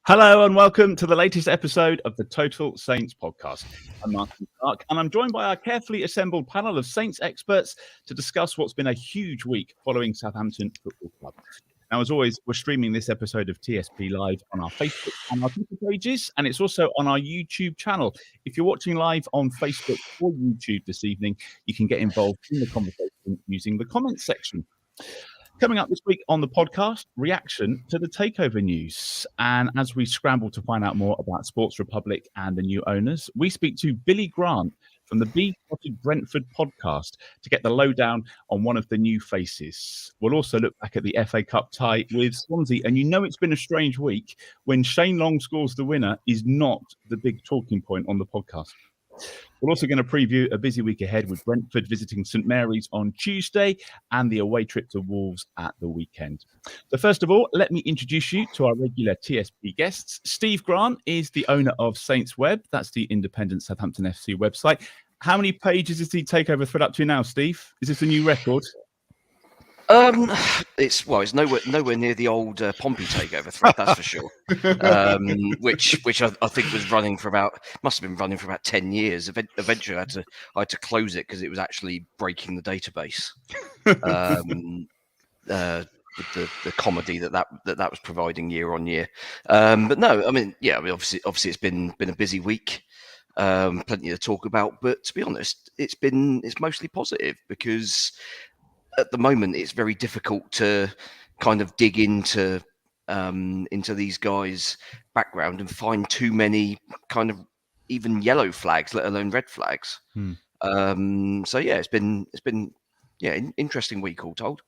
Hello and welcome to the latest episode of the Total Saints podcast. I'm Martin Starke and I'm joined by our carefully assembled panel of Saints experts to discuss what's been a huge week following Southampton Football Club. Now, as always, we're streaming this episode of TSP live on our Facebook and our Twitter pages, and it's also on our YouTube channel. If you're watching live on Facebook or YouTube this evening, you can get involved in the conversation using the comments section. Coming up this week on the podcast, reaction to the Takeover news. And as we scramble to find out more about Sports Republic and the new owners, we speak to Billy Grant from the Beesotted Brentford Podcast to get the lowdown on one of the new faces. We'll also look back at the FA Cup tie with Swansea. And you know it's been a strange week when Shane Long scores the winner is not the big talking point on the podcast. We're also going to preview a busy week ahead with Brentford visiting St Mary's on Tuesday and the away trip to Wolves at the weekend. So first of all, let me introduce you to our regular TSP guests. Steve Grant is the owner of SaintsWeb. That's the independent Southampton FC website. How many pages is the Takeover thread up to now, Steve? Is this a new record? It's nowhere near the old Pompey Takeover thread, that's for sure. Which I think was must have been running for about 10 years. Eventually, I had to close it because it was actually breaking the database. The comedy that was providing year on year. But no, obviously it's been a busy week. Plenty to talk about, but to be honest, it's mostly positive because at the moment, it's very difficult to kind of dig into these guys' background and find too many kind of even yellow flags, let alone red flags. It's been interesting week all told.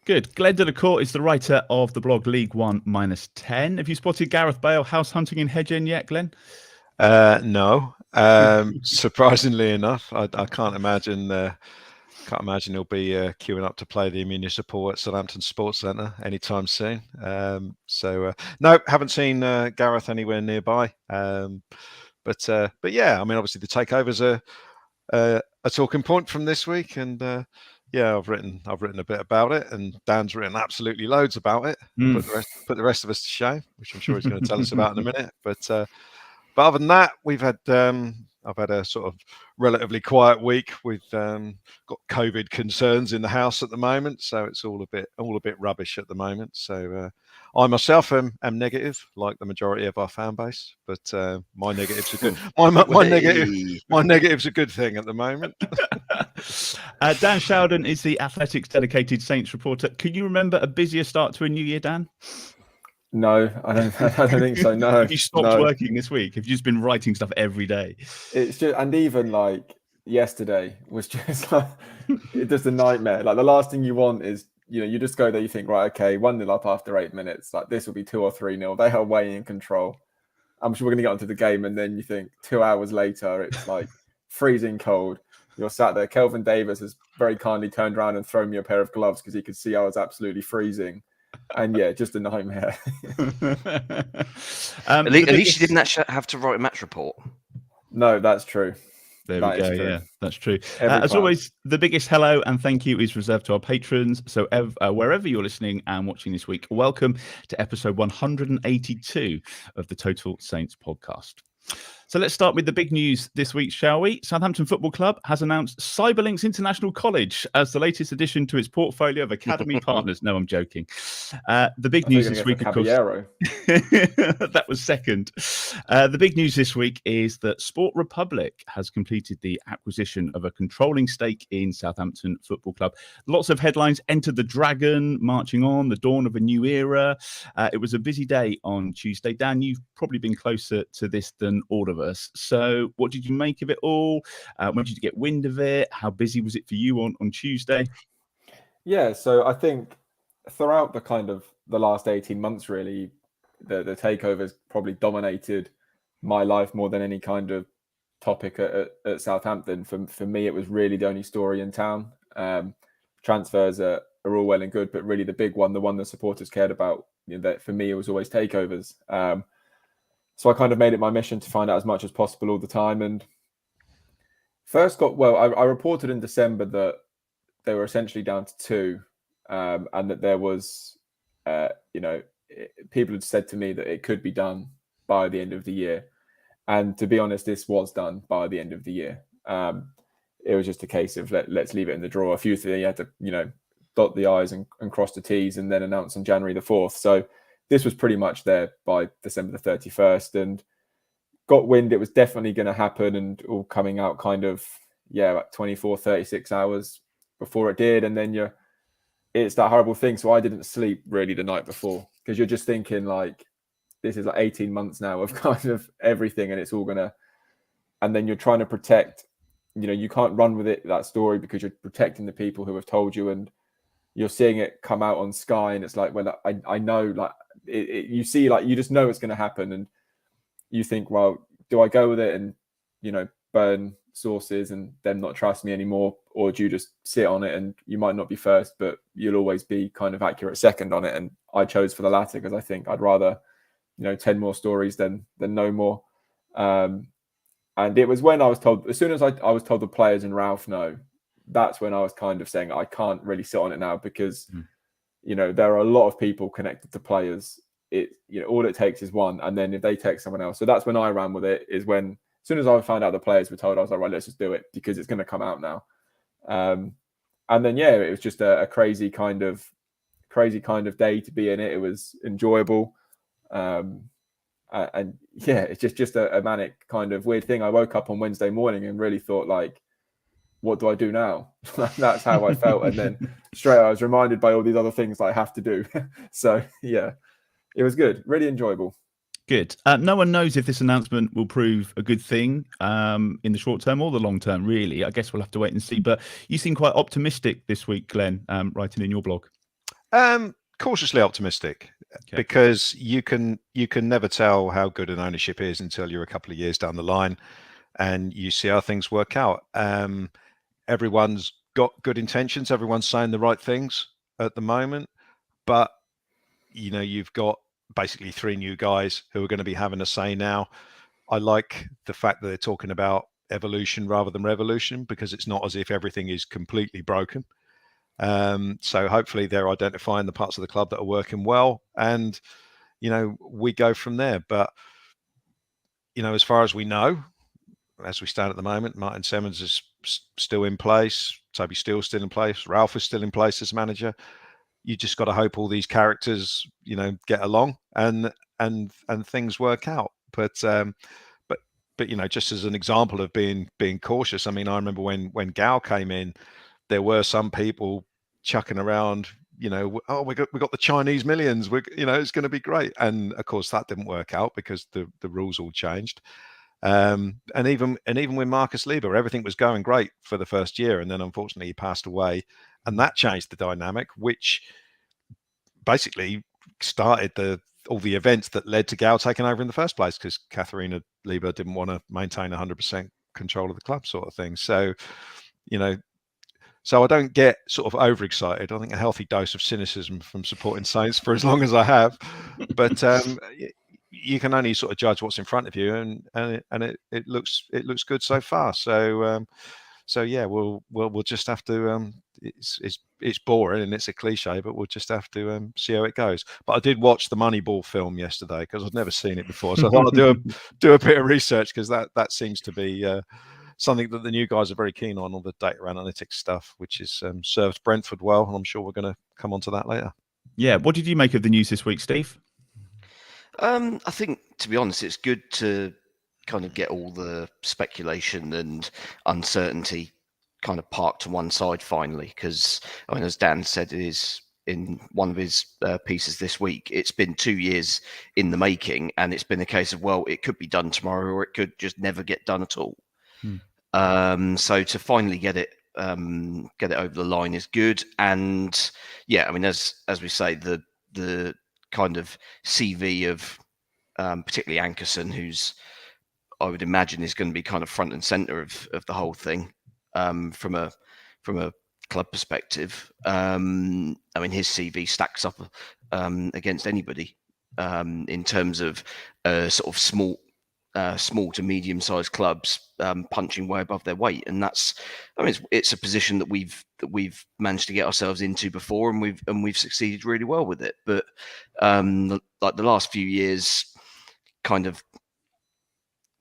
Good. Glen de la Cour is the writer of the blog League One -10. Have you spotted Gareth Bale house hunting in Hedge End yet, Glenn? No. Surprisingly enough, I can't imagine. Can't imagine he'll be queuing up to play the municipal at Southampton Sports Centre anytime soon. No, haven't seen Gareth anywhere nearby. But yeah, I mean, obviously the takeovers are a talking point from this week, and I've written a bit about it, and Dan's written absolutely loads about it. Put the rest of us to shame, which I'm sure he's going to tell us about in a minute. But other than that, I've had a sort of relatively quiet week. We've got COVID concerns in the house at the moment, so it's all a bit rubbish at the moment. So I myself am negative, like the majority of our fan base, but my negative's a good my negative's a good thing at the moment. Dan Sheldon is the Athletics dedicated Saints reporter. Can you remember a busier start to a new year, Dan? No, I don't think so. No. Have you stopped working this week? Have you just been writing stuff every day? It's just, and even like yesterday was just like, it's just a nightmare. Like the last thing you want is, you just go there, you think, right, okay, 1-0 up after 8 minutes. Like this will be 2 or 3-0. They are way in control. I'm sure we're going to get onto the game. And then you think 2 hours later, it's like freezing cold. You're sat there. Kelvin Davis has very kindly turned around and thrown me a pair of gloves because he could see I was absolutely freezing. And yeah, just a nightmare. At least you didn't actually have to write a match report. No, that's true. There we go. Yeah, that's true. As always, the biggest hello and thank you is reserved to our patrons. So wherever you're listening and watching this week, welcome to episode 182 of the Total Saints podcast. So let's start with the big news this week, shall we? Southampton Football Club has announced Cyberlinks International College as the latest addition to its portfolio of academy partners. No, I'm joking. The big news this week, of course, that was second. The big news this week is that Sport Republic has completed the acquisition of a controlling stake in Southampton Football Club. Lots of headlines: Enter the Dragon, marching on, the dawn of a new era. It was a busy day on Tuesday. Dan, you've probably been closer to this than all of us. So what did you make of it all? When did you get wind of it? How busy was it for you on Tuesday? Yeah, so I think throughout the last 18 months, really, the takeovers probably dominated my life more than any kind of topic at Southampton. For me, it was really the only story in town. Transfers are all well and good, but really the big one, the one the supporters cared about, that for me, it was always takeovers. So I kind of made it my mission to find out as much as possible all the time. And first I reported in December that they were essentially down to 2, and that there was, people had said to me that it could be done. by the end of the year. And to be honest, this was done by the end of the year. It was just a case of let's leave it in the drawer. A few things you had to, dot the I's and cross the T's, and then announce on January the 4th. So this was pretty much there by December the 31st, and got wind it was definitely going to happen, and all coming out kind of, about 24, 36 hours before it did. And then it's that horrible thing. So I didn't sleep really the night before, because you're just thinking like, this is like 18 months now of kind of everything, and it's all gonna, and then you're trying to protect, you can't run with it, that story, because you're protecting the people who have told you, and you're seeing it come out on Sky, and it's like, well, I know, like you see, like, you just know it's going to happen, and you think, well, do I go with it and, burn sources and them not trust me anymore, or do you just sit on it, and you might not be first, but you'll always be kind of accurate second on it? And I chose for the latter, because I think I'd rather 10 more stories than no more. And it was when I was told, as soon as I was told the players and Ralph know, that's when I was kind of saying I can't really sit on it now, because there are a lot of people connected to players. All it takes is one, and then if they text someone else. So that's when I ran with it, is when, as soon as I found out the players were told, I was like, right, let's just do it, because it's going to come out now. And then it was just a crazy kind of day to be in it. It was enjoyable. It's just a manic kind of weird thing. I woke up on Wednesday morning and really thought, like, what do I do now? That's how I felt. And then straight I was reminded by all these other things that I have to do. So it was good, really enjoyable. Good. No one knows if this announcement will prove a good thing in the short term or the long term, really. I guess we'll have to wait and see. But you seem quite optimistic this week, Glenn, writing in your blog. Cautiously optimistic, because you can never tell how good an ownership is until you're a couple of years down the line and you see how things work out. Everyone's got good intentions. Everyone's saying the right things at the moment, but you've got basically 3 new guys who are going to be having a say now. I like the fact that they're talking about evolution rather than revolution, because it's not as if everything is completely broken. So hopefully they're identifying the parts of the club that are working well, and we go from there. But as far as we know, as we stand at the moment, Martin Semmens is still in place, Toby Steele's still in place, Ralph is still in place as manager. You just got to hope all these characters get along and things work out. But just as an example of being cautious, I mean, I remember when Gal came in, there were some people chucking around, we got the Chinese millions, it's going to be great, and of course that didn't work out because the rules all changed. And even with Marcus Lieber, everything was going great for the first year, and then unfortunately he passed away, and that changed the dynamic, which basically started all the events that led to Gal taking over in the first place, because Katharina Lieber didn't want to maintain 100% control of the club, sort of thing. So So I don't get sort of overexcited. I think a healthy dose of cynicism from supporting Saints for as long as I have. But you can only sort of judge what's in front of you, and it looks good so far. So yeah, we'll just have to. It's boring and it's a cliche, but we'll just have to see how it goes. But I did watch the Moneyball film yesterday because I'd never seen it before, so I thought I'd do a bit of research, because that seems to be something that the new guys are very keen on, all the data analytics stuff, which is served Brentford well, and I'm sure we're going to come on to that later. Yeah, what did you make of the news this week, Steve? I think, to be honest, it's good to kind of get all the speculation and uncertainty kind of parked to one side finally, because I mean, as Dan said, it is in one of his pieces this week, it's been 2 years in the making, and it's been a case of, well, it could be done tomorrow or it could just never get done at all. So to finally get it over the line is good. And yeah, I mean, as we say, the kind of CV of particularly Ankerson, who's, I would imagine, is going to be kind of front and center of the whole thing from a club perspective. I mean, his CV stacks up against anybody in terms of sort of small to medium-sized clubs punching way above their weight, and that's, I mean, it's a position that we've managed to get ourselves into before, and we've succeeded really well with it. But like the last few years, kind of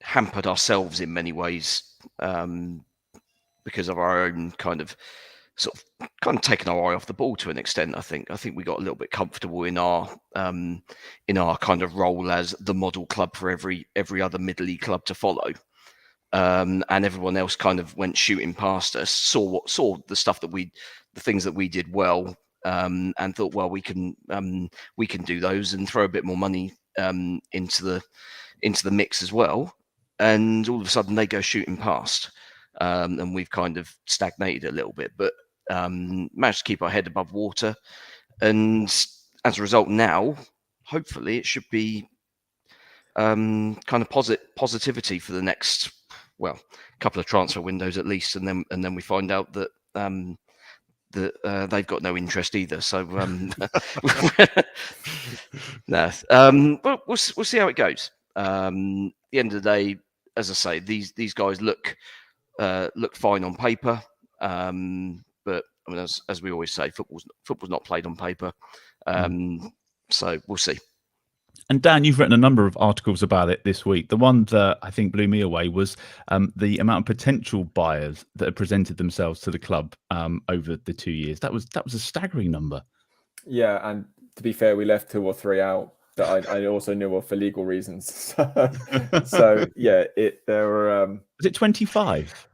hampered ourselves in many ways because of our own kind of taking our eye off the ball to an extent. I think we got a little bit comfortable in our kind of role as the model club for every other Middle League club to follow. And everyone else kind of went shooting past us, saw the stuff the things that we did well, and thought, well, we can do those and throw a bit more money into the mix as well. And all of a sudden they go shooting past, and we've kind of stagnated a little bit, but managed to keep our head above water. And as a result, now hopefully it should be kind of positivity for the next couple of transfer windows at least, and then we find out that they've got no interest either. So no, but we'll see how it goes. At the end of the day, as I say, these guys look fine on paper, but I mean, as we always say, football's not played on paper. So we'll see. And Dan, you've written a number of articles about it this week. The one that I think blew me away was the amount of potential buyers that have presented themselves to the club over the 2 years. That was a staggering number. Yeah, and to be fair, we left 2 or 3 out that I also knew of for legal reasons. So yeah, there were. Was it 25?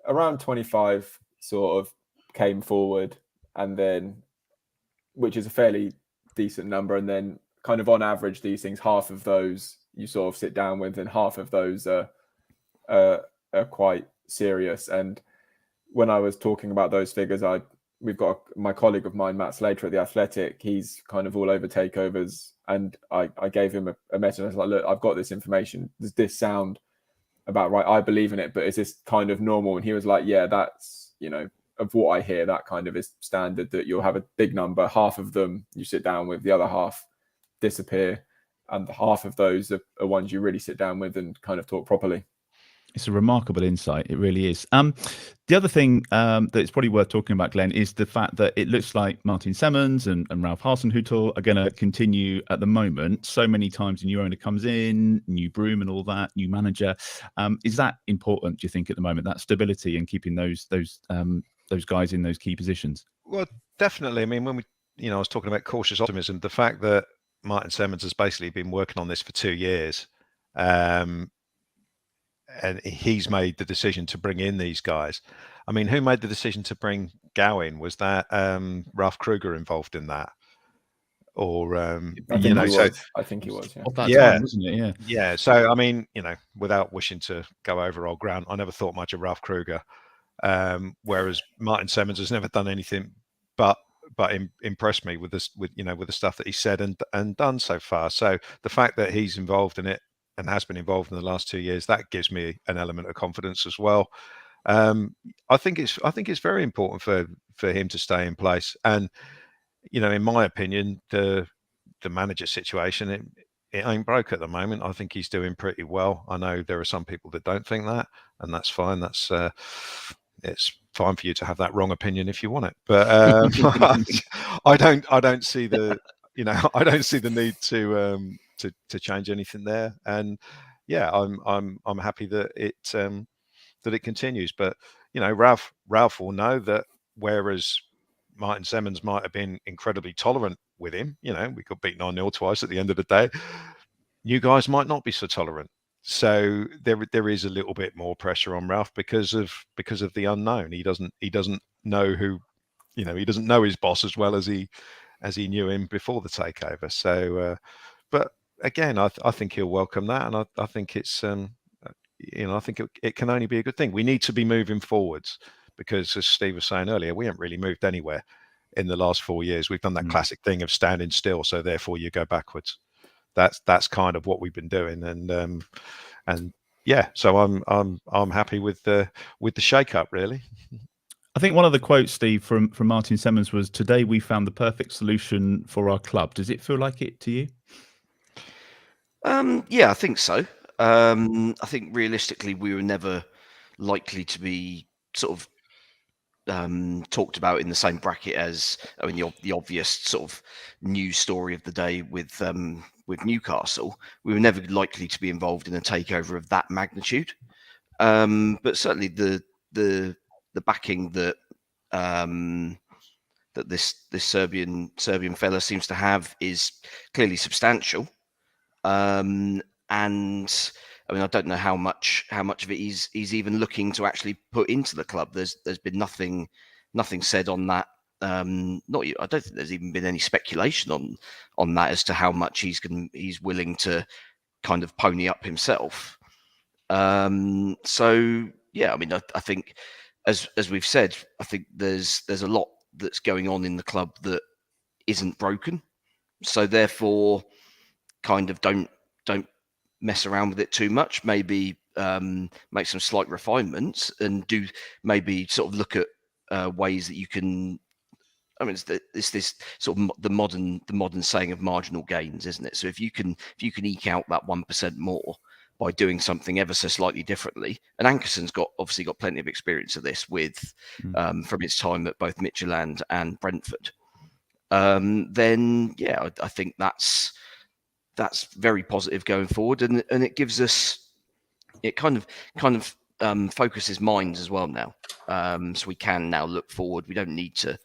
Around 25 sort of came forward, and then, which is a fairly decent number, and then kind of on average, these things, half of those you sort of sit down with, and half of those are quite serious. And when I was talking about those figures, we've got my colleague of mine, Matt Slater at The Athletic. He's kind of all over takeovers, and I gave him a message. I was like, look, I've got this information. Does this sound about right? I believe in it, but is this kind of normal? And he was like, yeah, that's, of what I hear, that kind of is standard, that you'll have a big number, half of them you sit down with, the other half disappear, and the half of those are ones you really sit down with and kind of talk properly. It's a remarkable insight. It really is. The other thing that it's probably worth talking about, Glenn, is the fact that it looks like Martin Semmens and Ralph Hasenhüttl are going to continue at the moment. So many times a new owner comes in, new broom and all that, new manager. Is that important, do you think, at the moment, that stability and keeping those guys in those key positions? Well, definitely. I mean, when I was talking about cautious optimism, the fact that Martin Semmens has basically been working on this for 2 years, and he's made the decision to bring in these guys. I mean, who made the decision to bring Gow in? Was that Ralph Kruger involved in that? Or I think he was. Yeah. Of that time, wasn't it? Yeah. Yeah. So I mean, without wishing to go over old ground, I never thought much of Ralph Kruger. Whereas Martin Semmens has never done anything but impressed me with the stuff that he said and done so far. So the fact that he's involved in it and has been involved in the last 2 years, that gives me an element of confidence as well. I think it's very important for him to stay in place. And in my opinion, the manager situation, it ain't broke at the moment. I think he's doing pretty well. I know there are some people that don't think that, and that's fine. That's it's fine for you to have that wrong opinion if you want it. But I don't see the I don't see the need to change anything there. And yeah, I'm happy that it continues. But Ralph will know that, whereas Martin Semmens might have been incredibly tolerant with him, we got beaten 9-0 twice at the end of the day, you guys might not be so tolerant. So there is a little bit more pressure on Ralph because of the unknown. He doesn't know who, he doesn't know his boss as well as he knew him before the takeover. So, but again, I think he'll welcome that, and I think it's I think it can only be a good thing. We need to be moving forwards, because as Steve was saying earlier, we haven't really moved anywhere in the last 4 years. We've done that classic thing of standing still, so therefore you go backwards. That's kind of what we've been doing, and yeah, so I'm happy with the shake-up, really. I think one of the quotes, Steve, from Martin Semmens was, "Today we found the perfect solution for our club." Does it feel like it to you? Yeah, I think so. I think realistically, we were never likely to be sort of talked about in the same bracket as, the obvious sort of news story of the day with Newcastle, we were never likely to be involved in a takeover of that magnitude. But certainly the backing that that this Serbian fella seems to have is clearly substantial. And I mean, I don't know how much of it he's even looking to actually put into the club. There's been nothing said on that. I don't think there's even been any speculation on that as to how much he's willing to kind of pony up himself. So yeah, I mean, I think as we've said, I think there's a lot that's going on in the club that isn't broken. So therefore, kind of don't mess around with it too much. Maybe make some slight refinements and do maybe sort of look at ways that you can. I mean, it's this sort of the modern saying of marginal gains, isn't it? So if you can eke out that 1% more by doing something ever so slightly differently, and Ankerson's obviously got plenty of experience of this with from his time at both Midtjylland and Brentford. Then yeah, I think that's very positive going forward, and it gives us, it kind of focuses minds as well now. So we can now look forward. We don't need to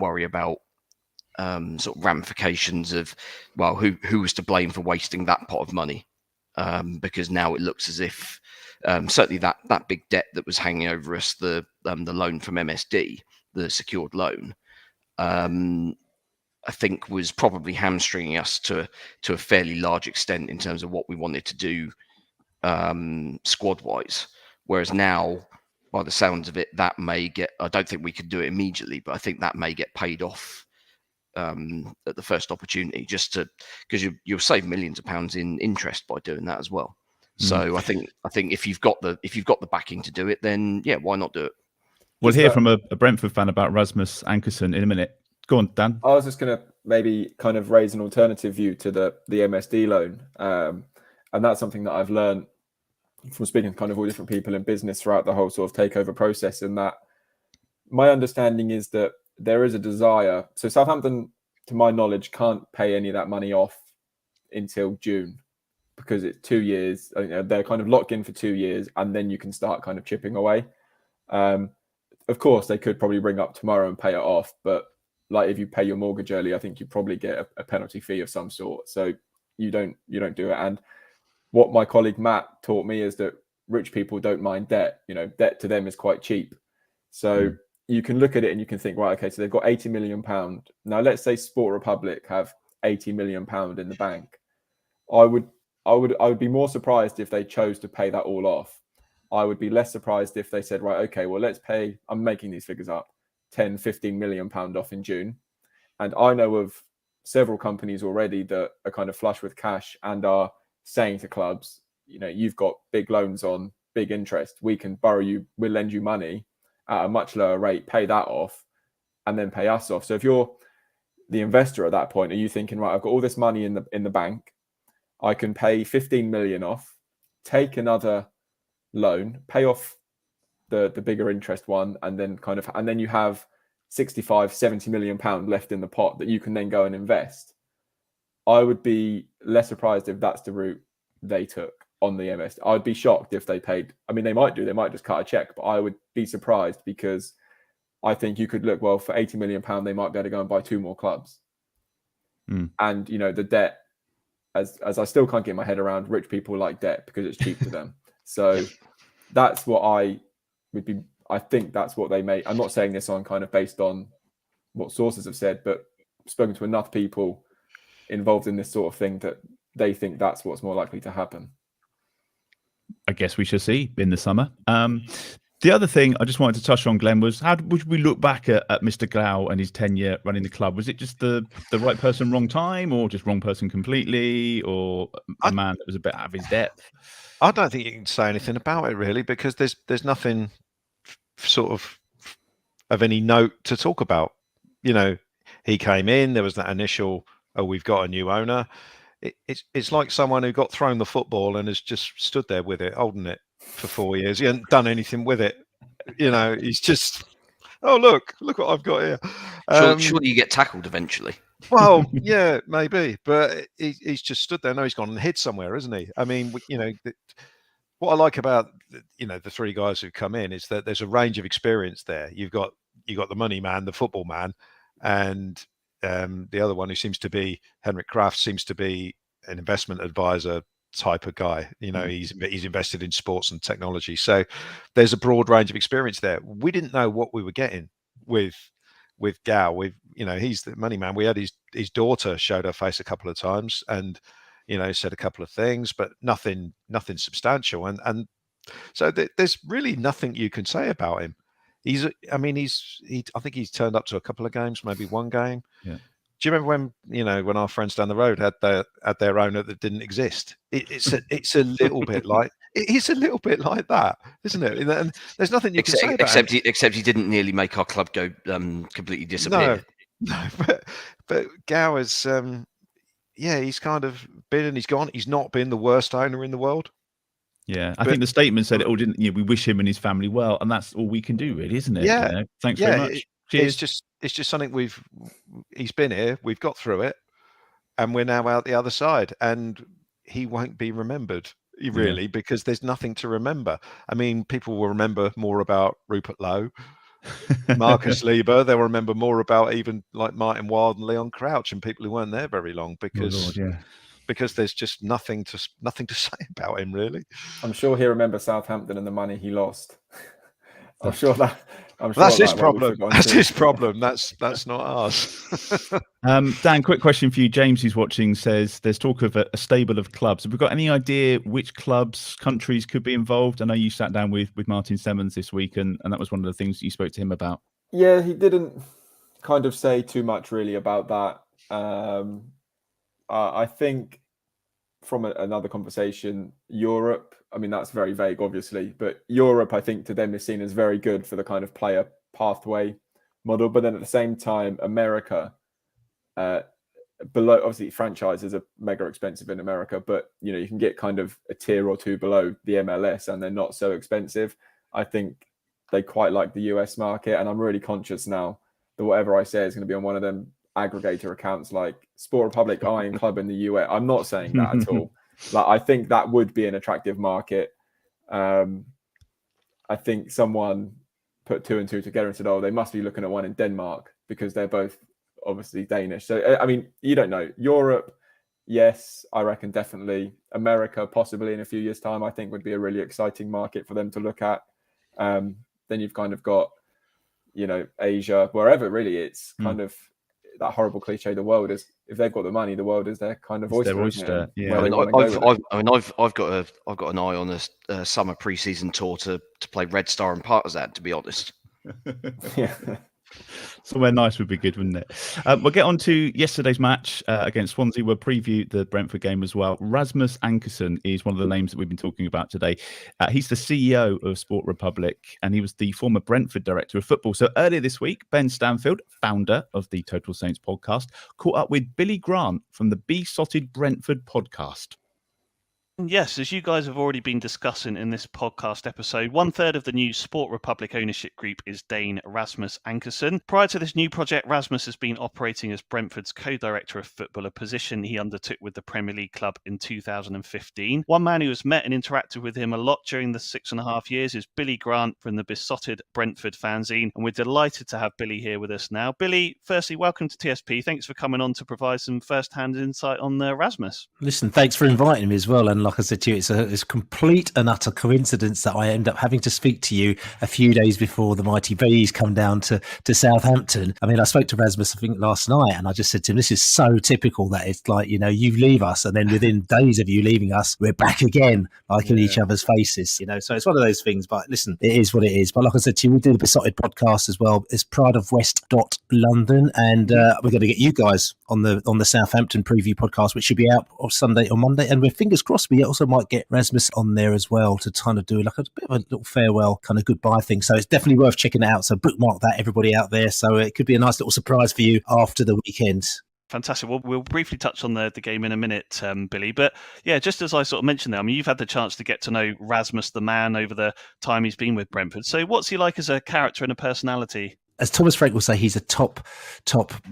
worry about sort of ramifications of, well, who was to blame for wasting that pot of money, because now it looks as if certainly that big debt that was hanging over us, the loan from MSD, the secured loan, I think was probably hamstringing us to a fairly large extent in terms of what we wanted to do squad wise. Whereas now, by the sounds of it, that may get, I don't think we could do it immediately, but I think that may get paid off at the first opportunity, just because you'll save millions of pounds in interest by doing that as well. So I think if you've got the backing to do it, then yeah, why not do it? We'll hear from a Brentford fan about Rasmus Ankerson in a minute. Go on, Dan. I was just going to maybe kind of raise an alternative view to the MSD loan. And that's something that I've learned from speaking to kind of all different people in business throughout the whole sort of takeover process. And that my understanding is that there is a desire. So Southampton, to my knowledge, can't pay any of that money off until June, because it's 2 years. They're kind of locked in for 2 years, and then you can start kind of chipping away. Of course, they could probably ring up tomorrow and pay it off, but like if you pay your mortgage early, I think you probably get a penalty fee of some sort. So you don't do it. And what my colleague Matt taught me is that rich people don't mind debt. Debt to them is quite cheap. So you can look at it and you can think, right, okay, so they've got £80 million. Now let's say Sport Republic have £80 million in the bank. I would be more surprised if they chose to pay that all off. I would be less surprised if they said, right, okay, well, let's pay, I'm making these figures up, 10, 15 million pound off in June. And I know of several companies already that are kind of flush with cash and are saying to clubs, you've got big loans on big interest. We can borrow you, we'll lend you money at a much lower rate, pay that off, and then pay us off. So if you're the investor at that point, are you thinking, right, I've got all this money in the bank, I can pay 15 million off, take another loan, pay off the bigger interest one, and then you have 65, 70 million pound left in the pot that you can then go and invest. I would be less surprised if that's the route they took on the MS. I'd be shocked if they paid. I mean, they might just cut a check, but I would be surprised, because I think you could look, well, for 80 million pound, they might be able to go and buy 2 more clubs. And, the debt, as I still can't get my head around, rich people like debt because it's cheap to them. So that's what I think that's what they may. I'm not saying this on kind of based on what sources have said, but I've spoken to enough people involved in this sort of thing that they think that's what's more likely to happen. I guess we shall see in the summer. The other thing I just wanted to touch on, Glenn, was how would we look back at Mr. Glau and his tenure running the club? Was it just the right person, wrong time, or just wrong person completely, or a man that was a bit out of his depth? I don't think you can say anything about it really, because there's nothing sort of any note to talk about. He came in, there was that initial, oh, we've got a new owner. It's like someone who got thrown the football and has just stood there with it, holding it for 4 years. He hasn't done anything with it. He's just, oh, look what I've got here. Surely you get tackled eventually. Well, yeah, maybe, but he's just stood there. No, he's gone and hid somewhere, isn't he? I mean, what I like about the three guys who've come in is that there's a range of experience there. You've got the money man, the football man, and the other one who seems to be Henrik Kraft, seems to be an investment advisor type of guy. He's invested in sports and technology, so there's a broad range of experience there. We didn't know what we were getting with Gow. He's the money man. We had his daughter showed her face a couple of times and said a couple of things, but nothing substantial. And so there's really nothing you can say about him. I think he's turned up to a couple of games, maybe one game. Yeah. Do you remember when our friends down the road had their owner that didn't exist? It's a little bit like it's a little bit like that, isn't it? And there's nothing you can say about him. Except he didn't nearly make our club go completely disappear. No, but Gow is he's kind of been and he's gone. He's not been the worst owner in the world. Yeah, I think the statement said, we wish him and his family well, and that's all we can do, really, isn't it? Yeah. Thanks very much. Cheers. It's just something he's been here, we've got through it, and we're now out the other side, and he won't be remembered really because there's nothing to remember. I mean, people will remember more about Rupert Lowe, Marcus Lieber. They'll remember more about even like Martin Wilde and Leon Crouch and people who weren't there very long because there's just nothing to say about him, really. I'm sure he remembers Southampton and the money he lost. I'm sure that's his problem. That's his problem. That's not ours. Dan, quick question for you. James, who's watching, says there's talk of a stable of clubs. Have we got any idea which clubs, countries could be involved? I know you sat down with Martin Semmens this week, and that was one of the things you spoke to him about. Yeah, he didn't kind of say too much really about that. I think from another conversation, Europe, I mean, that's very vague, obviously, but Europe, I think to them is seen as very good for the kind of player pathway model. But then at the same time, America, below, obviously franchises are mega expensive in America, but you can get kind of a tier or two below the MLS and they're not so expensive. I think they quite like the US market. And I'm really conscious now that whatever I say is going to be on one of them aggregator accounts like Sport Republic Iron Club in the US. I'm not saying that at all. Like, I think that would be an attractive market. I think someone put 2 and 2 together and said, they must be looking at one in Denmark because they're both obviously Danish. So, I mean, you don't know. Europe, yes, I reckon definitely. America, possibly in a few years' time, I think would be a really exciting market for them to look at. Then you've kind of got, Asia, wherever really. It's kind of that horrible cliche. The world is, if they've got the money, the world is their kind of oyster. Yeah. I've got an eye on a summer pre-season tour to play Red Star and Partizan, to be honest. Yeah. Somewhere nice would be good, wouldn't it? We'll get on to yesterday's match against Swansea. We'll preview the Brentford game as well. Rasmus Ankersen is one of the names that we've been talking about today. He's the CEO of Sport Republic, and he was the former Brentford director of football. So earlier this week, Ben Stanfield, founder of the Total Saints podcast, caught up with Billy Grant from the Beesotted Brentford Podcast. Yes, as you guys have already been discussing in this podcast episode, 1/3 of the new Sport Republic ownership group is Dane Rasmus Ankersen. Prior to this new project, Rasmus has been operating as Brentford's co-director of football, a position he undertook with the Premier League club in 2015. One man who has met and interacted with him a lot during the 6.5 years is Billy Grant from the Beesotted Brentford fanzine, and we're delighted to have Billy here with us now. Billy, firstly, welcome to TSP. Thanks for coming on to provide some first-hand insight on Rasmus. Listen, thanks for inviting me as well, and like I said to you, it's a complete and utter coincidence that I end up having to speak to you a few days before the mighty Bees come down to Southampton. I mean, I spoke to Rasmus, I think, last night, and I just said to him, this is so typical that it's like, you leave us, and then within days of you leaving us, we're back again, like in each other's faces, So it's one of those things, but listen, it is what it is. But like I said to you, we do the Beesotted podcast as well. It's Pride of West London, and we're going to get you guys on the Southampton Preview podcast, which should be out on Sunday or Monday, and with fingers crossed, we also might get Rasmus on there as well to kind of do like a bit of a little farewell kind of goodbye thing. So it's definitely worth checking it out. So bookmark that, everybody out there. So it could be a nice little surprise for you after the weekend. Fantastic. Well, we'll briefly touch on the game in a minute, Billy. But yeah, just as I sort of mentioned there, I mean, you've had the chance to get to know Rasmus the man over the time he's been with Brentford. So what's he like as a character and a personality? as Thomas Frank will say, he's a top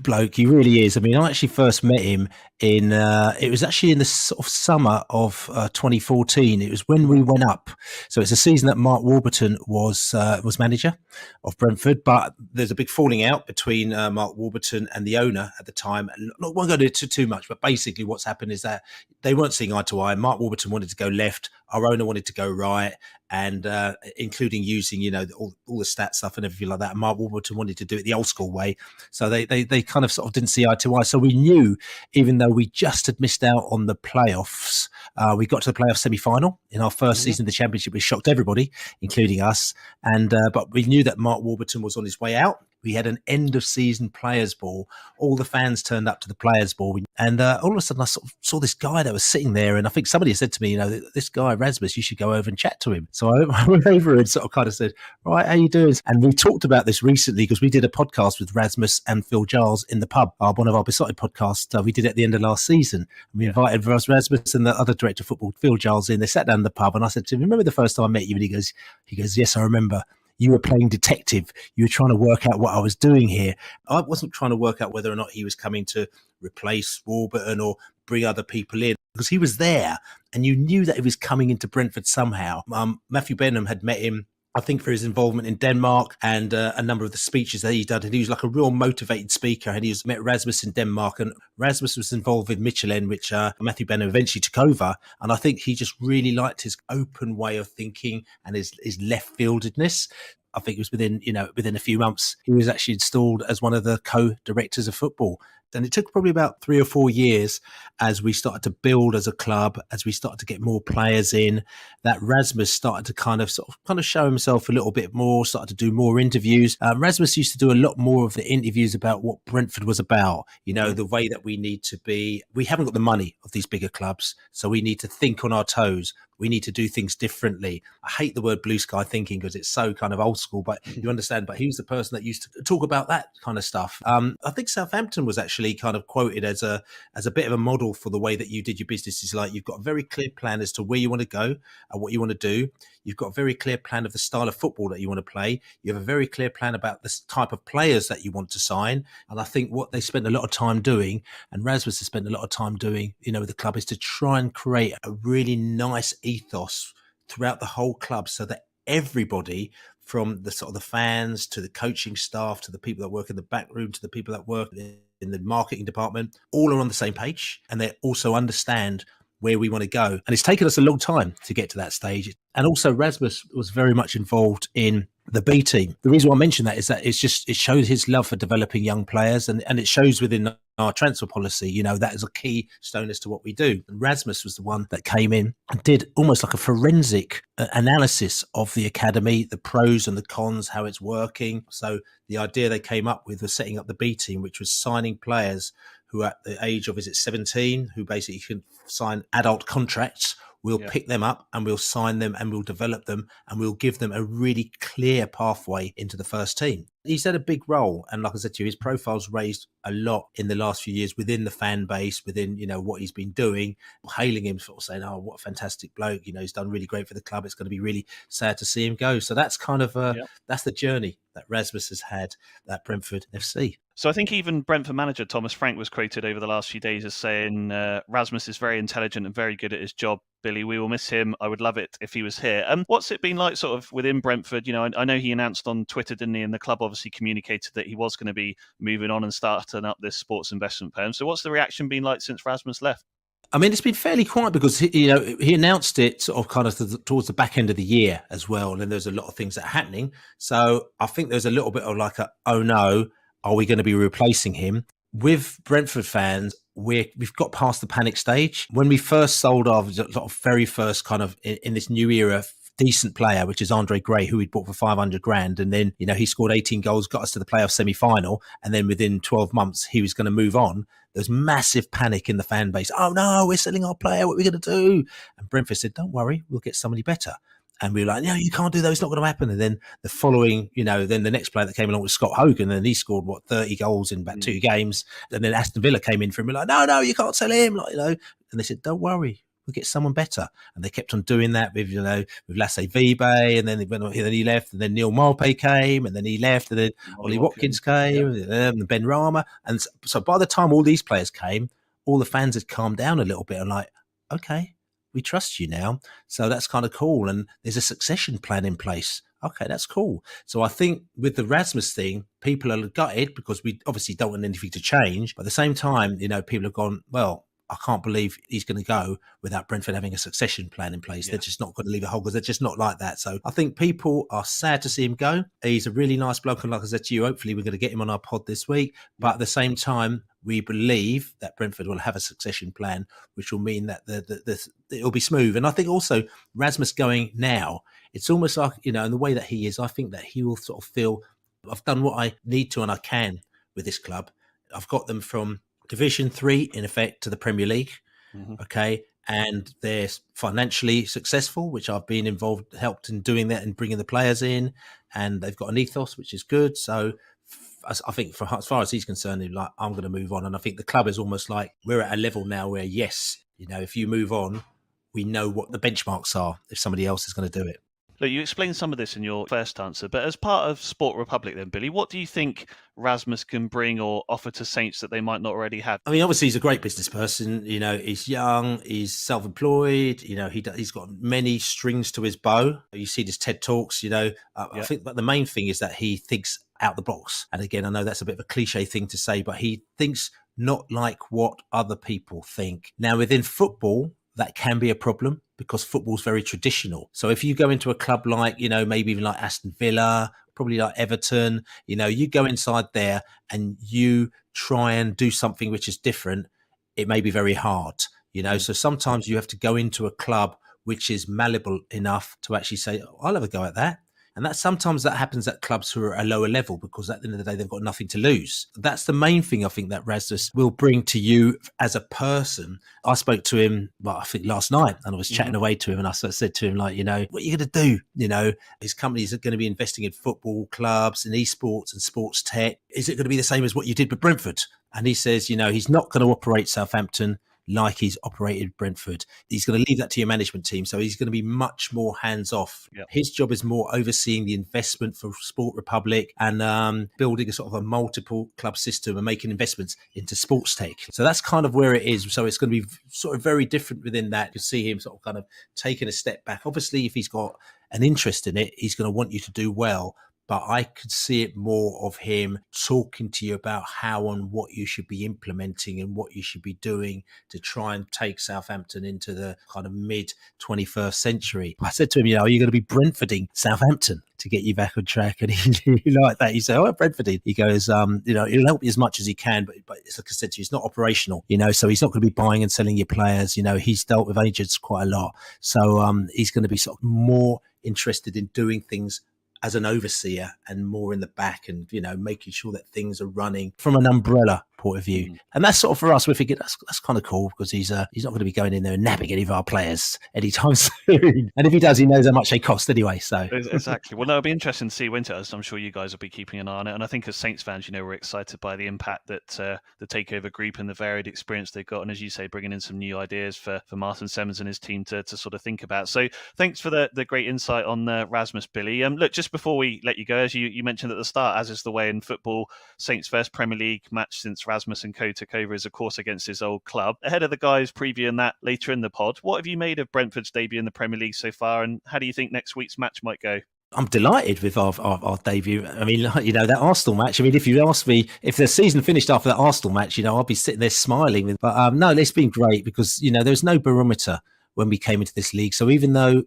bloke. He really is. I mean, I actually first met him in it was actually in the sort of summer of 2014. It was when we went up. So it's a season that Mark Warburton was manager of Brentford, but there's a big falling out between Mark Warburton and the owner at the time. And I won't go into too much, but basically what's happened is that they weren't seeing eye to eye. Mark Warburton wanted to go left, our owner wanted to go right, and including using, all the stat stuff and everything like that. And Mark Warburton wanted to do it the old school way. So they kind of sort of didn't see eye to eye. So we knew, even though we just had missed out on the playoffs, we got to the playoff semi-final in our first season of the Championship, which shocked everybody, including us. And but we knew that Mark Warburton was on his way out. We had an end of season players ball. All the fans turned up to the players ball. And all of a sudden I sort of saw this guy that was sitting there. And I think somebody said to me, this guy, Rasmus, you should go over and chat to him. So I went over and sort of kind of said, right, how you doing? And we talked about this recently because we did a podcast with Rasmus and Phil Giles in the pub, one of our Beesotted podcasts. We did it at the end of last season. And we invited Rasmus and the other director of football, Phil Giles, in. They sat down in the pub and I said to him, remember the first time I met you? And he goes, yes, I remember. You were playing detective. You were trying to work out what I was doing here. I wasn't trying to work out whether or not he was coming to replace Warburton or bring other people in, because he was there and you knew that he was coming into Brentford somehow. Matthew Benham had met him, I think, for his involvement in Denmark and a number of the speeches that he'd done. And he was like a real motivated speaker. And he met Rasmus in Denmark, and Rasmus was involved with Michelin, which Matthew Benham eventually took over. And I think he just really liked his open way of thinking and his left-fieldedness. I think it was within a few months, he was actually installed as one of the co-directors of football. And it took probably about 3 or 4 years as we started to build as a club, as we started to get more players in, that Rasmus started to kind of show himself a little bit more, started to do more interviews. Rasmus used to do a lot more of the interviews about what Brentford was about, the way that we need to be. We haven't got the money of these bigger clubs, so we need to think on our toes. We need to do things differently. I hate the word blue sky thinking because it's so kind of old school, but you understand. But he was the person that used to talk about that kind of stuff. I think Southampton was actually kind of quoted as a bit of a model for the way that you did your business. Is like, you've got a very clear plan as to where you want to go and what you want to do. You've got a very clear plan of the style of football that you want to play. You have a very clear plan about the type of players that you want to sign. And I think what they spent a lot of time doing, and Rasmus has spent a lot of time doing, with the club, is to try and create a really nice ethos throughout the whole club, so that everybody, from the sort of the fans to the coaching staff to the people that work in the back room to the people that work in the marketing department, all are on the same page, and they also understand where we want to go. And it's taken us a long time to get to that stage. And also Rasmus was very much involved in the B team. The reason why I mention that is that it shows his love for developing young players, and it shows within our transfer policy. That is a key stone as to what we do. And Rasmus was the one that came in and did almost like a forensic analysis of the academy, the pros and the cons, how it's working. So the idea they came up with was setting up the B team, which was signing players who at the age of 17, who basically can sign adult contracts. We'll pick them up and we'll sign them and we'll develop them and we'll give them a really clear pathway into the first team. He's had a big role. And like I said to you, his profile's raised a lot in the last few years within the fan base, within, what he's been doing, hailing him, sort of saying, oh, what a fantastic bloke. He's done really great for the club. It's going to be really sad to see him go. So that's kind of, that's the journey that Rasmus has had at Brentford FC. So I think even Brentford manager Thomas Frank was quoted over the last few days as saying, Rasmus is very intelligent and very good at his job. Billy, we will miss him. I would love it if he was here. What's it been like sort of within Brentford? I know he announced on Twitter, didn't he? And the club obviously communicated that he was going to be moving on and starting up this sports investment firm. So what's the reaction been like since Rasmus left? I mean, it's been fairly quiet because he announced it sort of kind of towards the back end of the year as well. And then there's a lot of things that are happening. So I think there's a little bit of like oh no, are we going to be replacing him? With Brentford fans, we've got past the panic stage. When we first sold our sort of very first kind of in this new era decent player, which is Andre Gray, who we'd bought for 500 grand. And then, he scored 18 goals, got us to the playoff semi-final. And then within 12 months, he was going to move on. There's massive panic in the fan base. Oh no, we're selling our player. What are we going to do? And Brentford said, don't worry, we'll get somebody better. And we were like, no, you can't do that. It's not going to happen. And then the following, then the next player that came along was Scott Hogan. And he scored, 30 goals in about 2 games. And then Aston Villa came in for him. We're like, no, you can't sell him. And they said, don't worry, we'll get someone better. And they kept on doing that with, with Lasse Vibe, and then he left, and then Neil Malpe came, and then he left, and then Ollie Watkins came, and Ben Rama. And so by the time all these players came, all the fans had calmed down a little bit and like, okay, we trust you now. So that's kind of cool. And there's a succession plan in place. Okay, that's cool. So I think with the Rasmus thing, people are gutted because we obviously don't want anything to change. But at the same time, people have gone, well, I can't believe he's going to go without Brentford having a succession plan in place. Yeah. They're just not going to leave a hole because they're just not like that. So I think people are sad to see him go. He's a really nice bloke. And like I said to you, hopefully we're going to get him on our pod this week. But at the same time, we believe that Brentford will have a succession plan, which will mean that it'll be smooth. And I think also Rasmus going now, it's almost like, in the way that he is, I think that he will sort of feel, I've done what I need to and I can with this club. I've got them from Division 3, in effect, to the Premier League, okay? And they're financially successful, which I've been involved, helped in doing that and bringing the players in. And they've got an ethos, which is good. So I think as far as he's concerned, I'm going to move on. And I think the club is almost like we're at a level now where, yes, if you move on, we know what the benchmarks are if somebody else is going to do it. Look, you explained some of this in your first answer, but as part of Sport Republic then, Billy, what do you think Rasmus can bring or offer to Saints that they might not already have? I mean, obviously he's a great business person. He's young, he's self-employed, he's got many strings to his bow. You see his TED Talks, I think that the main thing is that he thinks out the box. And again, I know that's a bit of a cliche thing to say, but he thinks not like what other people think. Now, within football, that can be a problem because football's very traditional. So if you go into a club like, maybe even like Aston Villa, probably like Everton, you go inside there and you try and do something which is different, it may be very hard, So sometimes you have to go into a club which is malleable enough to actually say, I'll have a go at that. And sometimes that happens at clubs who are at a lower level because at the end of the day, they've got nothing to lose. That's the main thing I think that Rasmus will bring to you as a person. I spoke to him, I think last night, and I was chatting away to him, and I sort of said to him, what are you going to do? His companies are going to be investing in football clubs and esports and sports tech. Is it going to be the same as what you did with Brentford? And he says, he's not going to operate Southampton like he's operated Brentford. He's going to leave that to your management team. So he's going to be much more hands-off. Yep. His job is more overseeing the investment for Sport Republic and building a sort of a multiple club system and making investments into sports tech. So that's kind of where it is. So it's going to be sort of very different within that. You'll see him sort of kind of taking a step back. Obviously, if he's got an interest in it, he's going to want you to do well. But I could see it more of him talking to you about how and what you should be implementing and what you should be doing to try and take Southampton into the kind of mid-21st century. I said to him, are you going to be Brentfording Southampton to get you back on track? And he like that. He said, Brentfording. He goes, he'll help you as much as he can, but it's like I said to you, it's not operational, so he's not going to be buying and selling your players. He's dealt with agents quite a lot. So he's going to be sort of more interested in doing things as an overseer and more in the back and, making sure that things are running from an umbrella point of view. And that's sort of for us, we're thinking that's kind of cool because he's not going to be going in there and nabbing any of our players anytime soon. And if he does, he knows how much they cost anyway. So exactly. Well, no, it'll be interesting to see winter. I'm sure you guys will be keeping an eye on it. And I think as Saints fans, we're excited by the impact that the Takeover group and the varied experience they've got. And as you say, bringing in some new ideas for Martin Semmens and his team to sort of think about. So thanks for the great insight on Rasmus, Billy. Look, just before we let you go, as you mentioned at the start, as is the way in football, Saints' first Premier League match since Rasmus and co took over is, of course, against his old club. Ahead of the guys previewing that later in the pod, what have you made of Brentford's debut in the Premier League so far, and how do you think next week's match might go? I'm delighted with our debut. I mean, that Arsenal match. I mean, if you asked me if the season finished after that Arsenal match, I'll be sitting there smiling. But no, it's been great because, there's no barometer when we came into this league. So even though,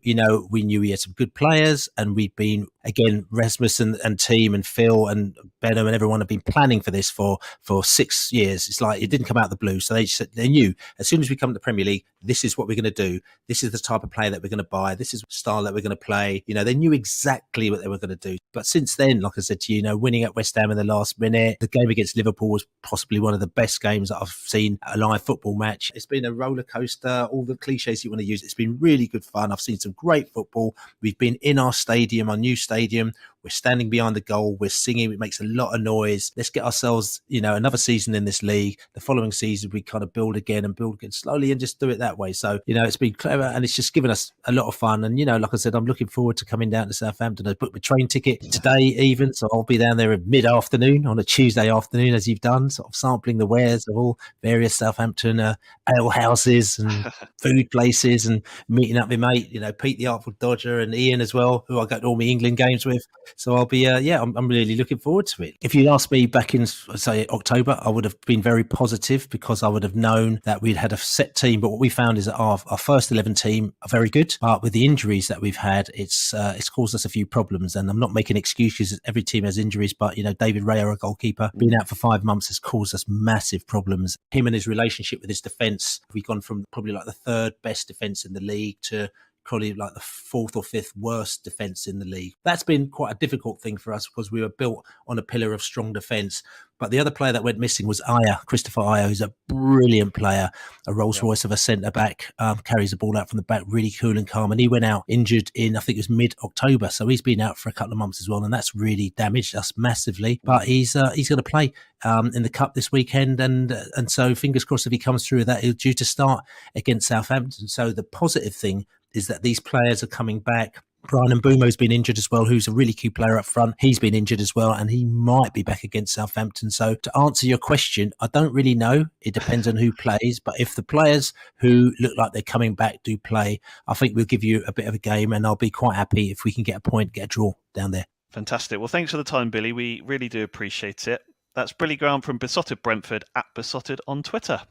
we knew we had some good players and we've been, again, Rasmus and team and Phil and Benham and everyone have been planning for this for 6 years. It's like it didn't come out of the blue. So they knew as soon as we come to the Premier League, this is what we're going to do. This is the type of player that we're going to buy. This is the style that we're going to play. They knew exactly what they were going to do. But since then, like I said to you, winning at West Ham in the last minute, the game against Liverpool was possibly one of the best games that I've seen a live football match. It's been a roller coaster, all the cliches you want to use. It's been really good fun. I've seen some great football. We've been in our stadium, our new stadium, We're standing behind the goal. We're singing. It makes a lot of noise. Let's get ourselves, another season in this league. The following season, we kind of build again slowly and just do it that way. So, it's been clever and it's just given us a lot of fun. And, like I said, I'm looking forward to coming down to Southampton. I booked my train ticket today even. So I'll be down there at mid-afternoon on a Tuesday afternoon, as you've done, sort of sampling the wares of all various Southampton ale houses and food places and meeting up with mate, Pete the Artful Dodger and Ian as well, who I go to all my England games with. So I'll be, I'm really looking forward to it. If you'd asked me back in, say, October, I would have been very positive because I would have known that we'd had a set team. But what we found is that our first 11 team are very good. But with the injuries that we've had, it's caused us a few problems. And I'm not making excuses. Every team has injuries. But, David Ray, our goalkeeper, being out for 5 months has caused us massive problems. Him and his relationship with his defence, we've gone from probably like the third best defence in the league to probably like the fourth or fifth worst defence in the league. That's been quite a difficult thing for us because we were built on a pillar of strong defence. But the other player that went missing was Christopher Ayer, who's a brilliant player, a Rolls Royce of a centre-back, carries the ball out from the back, really cool and calm. And he went out injured in, I think it was mid-October. So he's been out for a couple of months as well. And that's really damaged us massively. But he's going to play in the Cup this weekend. And so fingers crossed if he comes through that, he's due to start against Southampton. So the positive thing is that these players are coming back. Brian Mbeumo's been injured as well, who's a really key player up front. He's been injured as well, and he might be back against Southampton. So to answer your question, I don't really know. It depends on who plays. But if the players who look like they're coming back do play, I think we'll give you a bit of a game, and I'll be quite happy if we can get a point, get a draw down there. Fantastic. Well, thanks for the time, Billy. We really do appreciate it. That's Billy Graham from Beesotted Brentford at Beesotted on Twitter.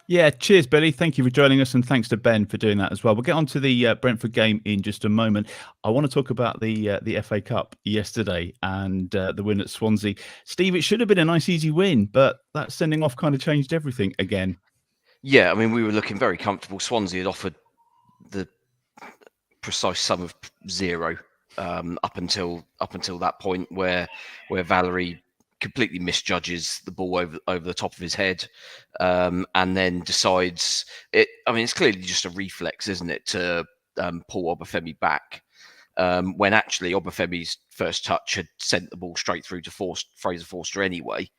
Yeah, cheers, Billy. Thank you for joining us, and thanks to Ben for doing that as well. We'll get on to the Brentford game in just a moment. I want to talk about the FA Cup yesterday and the win at Swansea. Steve, it should have been a nice, easy win, but that sending off kind of changed everything again. Yeah, I mean, we were looking very comfortable. Swansea had offered the precise sum of 0 up until that point where Valerie completely misjudges the ball over the top of his head, and then decides it. I mean, it's clearly just a reflex, isn't it, to pull Obafemi back when actually Obafemi's first touch had sent the ball straight through to Fraser Forster anyway.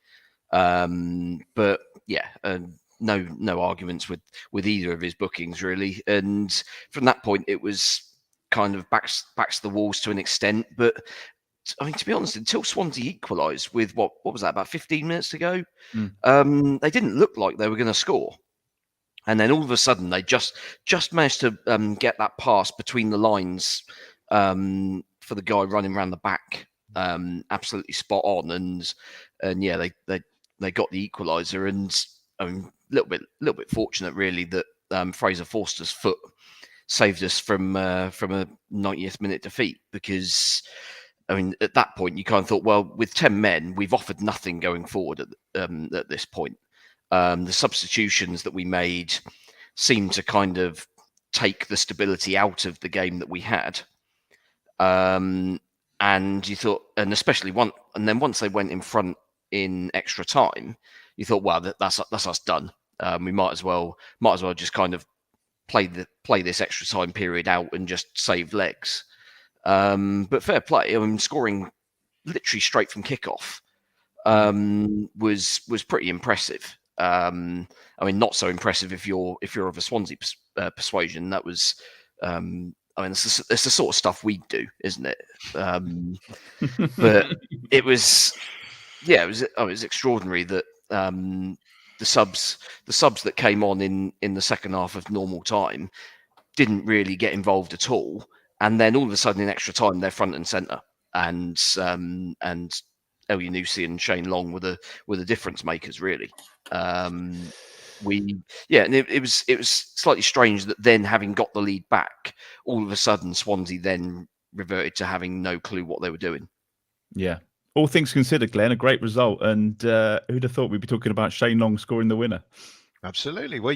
But yeah, no arguments with either of his bookings really. And from that point, it was kind of backs to the walls to an extent, but. I mean, to be honest, until Swansea equalised with what was that, about 15 minutes to go, they didn't look like they were going to score. And then all of a sudden, they just managed to get that pass between the lines for the guy running around the back, absolutely spot on. And yeah, they got the equaliser. And I mean, a little bit fortunate really that Fraser Forster's foot saved us from a 90th minute defeat, because. I mean, at that point, you kind of thought, well, with 10 men, we've offered nothing going forward at this point. The substitutions that we made seemed to kind of take the stability out of the game that we had. And you thought, and especially once they went in front in extra time, you thought, well, that's us done. We might as well just kind of play this extra time period out and just save legs. But fair play. I mean, scoring literally straight from kickoff was pretty impressive. I mean, not so impressive if you're of a Swansea persuasion. That was, I mean, it's the sort of stuff we do, isn't it? But it was, yeah, it was extraordinary that the subs that came on in the second half of normal time didn't really get involved at all. And then all of a sudden, in extra time, they're front and centre, and El Yunusi and Shane Long were the difference makers, really. And it was slightly strange that then, having got the lead back, all of a sudden Swansea then reverted to having no clue what they were doing. Yeah, all things considered, Glenn, a great result, and who'd have thought we'd be talking about Shane Long scoring the winner? Absolutely. Well,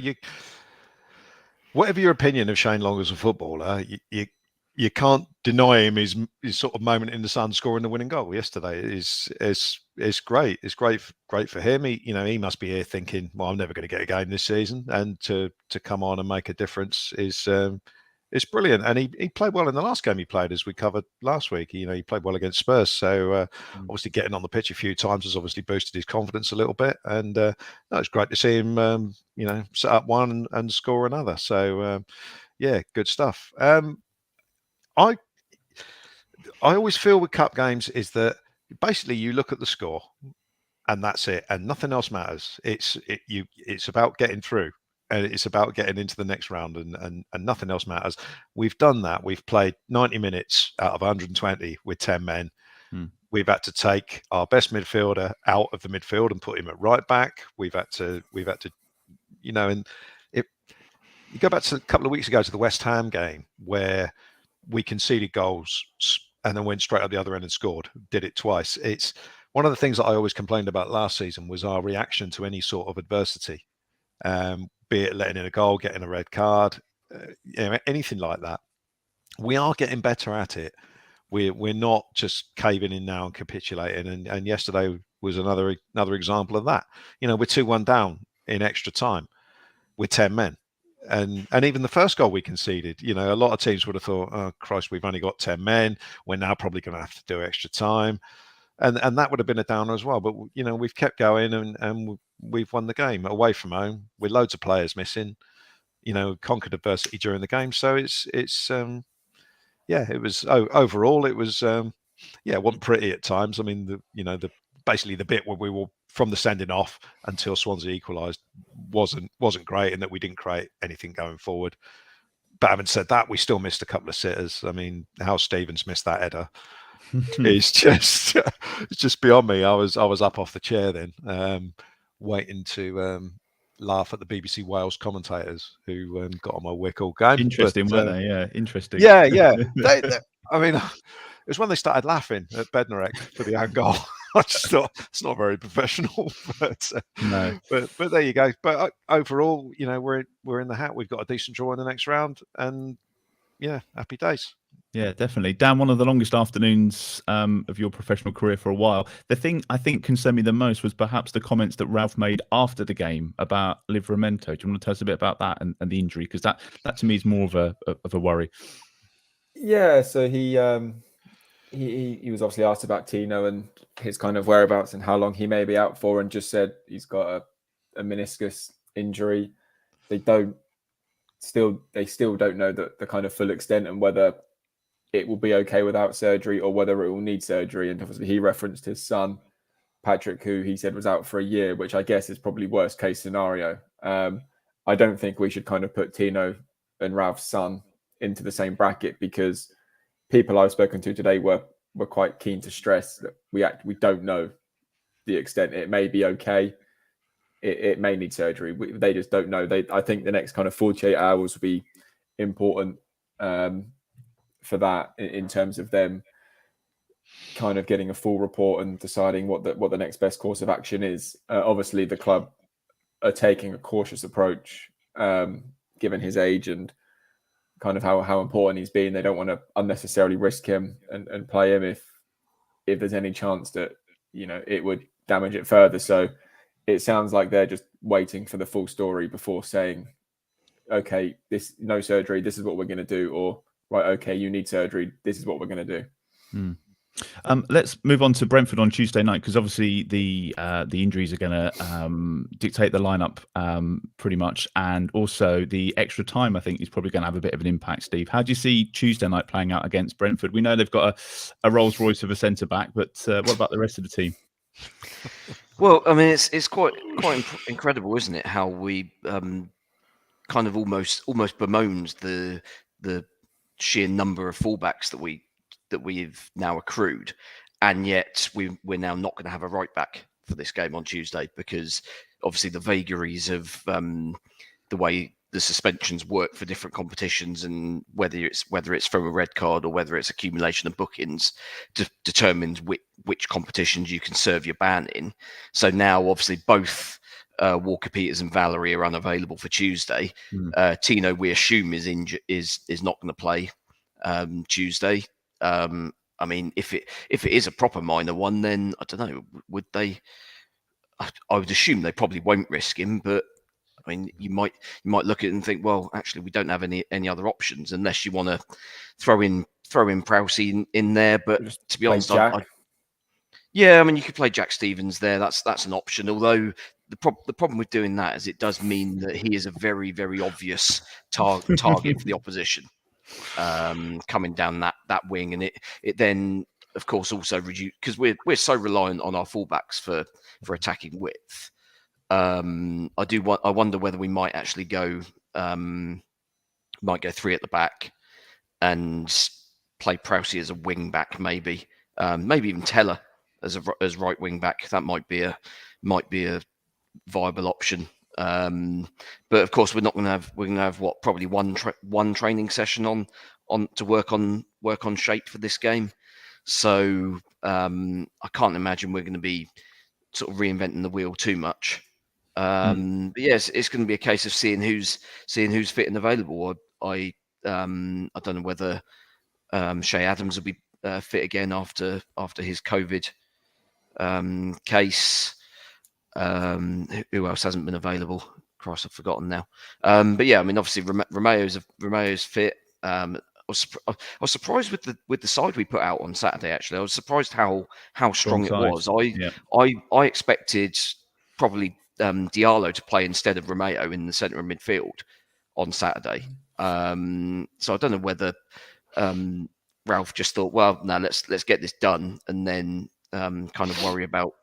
whatever your opinion of Shane Long as a footballer, you can't deny him his sort of moment in the sun scoring the winning goal yesterday. Is great. It's great for him. He must be here thinking, well, I'm never going to get a game this season, and to come on and make a difference is it's brilliant. And he played well in the last game he played, as we covered last week. He played well against Spurs. So obviously getting on the pitch a few times has obviously boosted his confidence a little bit. And no, it's great to see him, set up one and score another. So yeah, good stuff. I always feel with cup games is that basically you look at the score and that's it, and nothing else matters. It's about getting through, and it's about getting into the next round, and nothing else matters. We've done that. We've played 90 minutes out of 120 with 10 men. We've had to take our best midfielder out of the midfield and put him at right back. We've had to, and you go back to a couple of weeks ago to the West Ham game where we conceded goals and then went straight up the other end and scored. Did it twice. It's one of the things that I always complained about last season was our reaction to any sort of adversity, be it letting in a goal, getting a red card, anything like that. We are getting better at it. We're not just caving in now and capitulating. And yesterday was another example of that. We're 2-1 down in extra time with 10 men. And even the first goal we conceded, a lot of teams would have thought, oh, Christ, we've only got 10 men. We're now probably going to have to do extra time. And that would have been a downer as well. But, we've kept going and we've won the game away from home with loads of players missing, conquered adversity during the game. So it was overall, it was, it wasn't pretty at times. I mean, basically the bit where we were from the sending off until Swansea equalised wasn't great, and that we didn't create anything going forward. But having said that, we still missed a couple of sitters. I mean, how Stevens missed that header is just beyond me. I was up off the chair then, waiting to laugh at the BBC Wales commentators who got on my wick all game. Interesting, weren't they? Yeah, interesting. Yeah. They, I mean, it was when they started laughing at Bednarek for the own goal. I just thought it's not very professional, but there you go. But overall, we're in the hat. We've got a decent draw in the next round, and yeah, happy days. Yeah, definitely. Dan, one of the longest afternoons of your professional career for a while. The thing I think concerned me the most was perhaps the comments that Ralph made after the game about Livramento. Do you want to tell us a bit about that and the injury? Because that to me is more of a worry. Yeah, so he was obviously asked about Tino and his kind of whereabouts and how long he may be out for, and just said he's got a meniscus injury. They still don't know the kind of full extent and whether it will be okay without surgery or whether it will need surgery. And obviously he referenced his son, Patrick, who he said was out for a year, which I guess is probably worst case scenario. I don't think we should kind of put Tino and Ralph's son into the same bracket, because people I've spoken to today were quite keen to stress that we don't know the extent. It may be okay. It may need surgery. They just don't know. I think the next kind of 48 hours will be important for that in terms of them kind of getting a full report and deciding what the next best course of action is. Obviously, the club are taking a cautious approach, given his age and kind of how important he's been. They don't want to unnecessarily risk him and play him if there's any chance that it would damage it further. So it sounds like they're just waiting for the full story before saying, okay, no surgery, this is what we're going to do, or right, okay, you need surgery, this is what we're going to do. Let's move on to Brentford on Tuesday night, because obviously the injuries are going to dictate the lineup pretty much, and also the extra time I think is probably going to have a bit of an impact. Steve, how do you see Tuesday night playing out against Brentford? We know they've got a Rolls Royce of a centre back, but what about the rest of the team? Well, I mean, it's quite incredible, isn't it? How we kind of almost bemoans the sheer number of fullbacks that we've now accrued, and yet we're now not going to have a right back for this game on Tuesday, because obviously the vagaries of the way the suspensions work for different competitions, and whether it's from a red card or whether it's accumulation of bookings, determines which competitions you can serve your ban in. So now obviously both Walker Peters and Valerie are unavailable for Tuesday. Tino, we assume, is not going to play Tuesday. I mean, if it is a proper minor one, then I don't know. Would they? I would assume they probably won't risk him, but I mean, you might look at it and think, well, actually, we don't have any other options unless you want to throw in Prowse in there. But Just to be play honest, Jack. yeah, I mean, you could play Jack Stevens there. That's an option. Although the problem with doing that is it does mean that he is a very, very obvious target for the opposition coming down that wing, and it then, of course, also reduce because we're so reliant on our fullbacks for attacking width. I wonder whether we might actually go 3 at the back and play Prowse as a wing back, maybe even Teller as right wing back. That might be a viable option. But of course, we're going to have probably one training session on to work on shape for this game. So I can't imagine we're going to be sort of reinventing the wheel too much. But yes, it's going to be a case of seeing who's fit and available. I don't know whether Shay Adams will be fit again after his COVID case. Who else hasn't been available? Christ, I've forgotten now. But yeah, I mean, obviously Romeo's fit. I was surprised with the side we put out on Saturday. Actually, I was surprised how strong it was. I expected probably Diallo to play instead of Romeo in the centre of midfield on Saturday. So I don't know whether Ralph just thought, well, no, let's get this done and then kind of worry about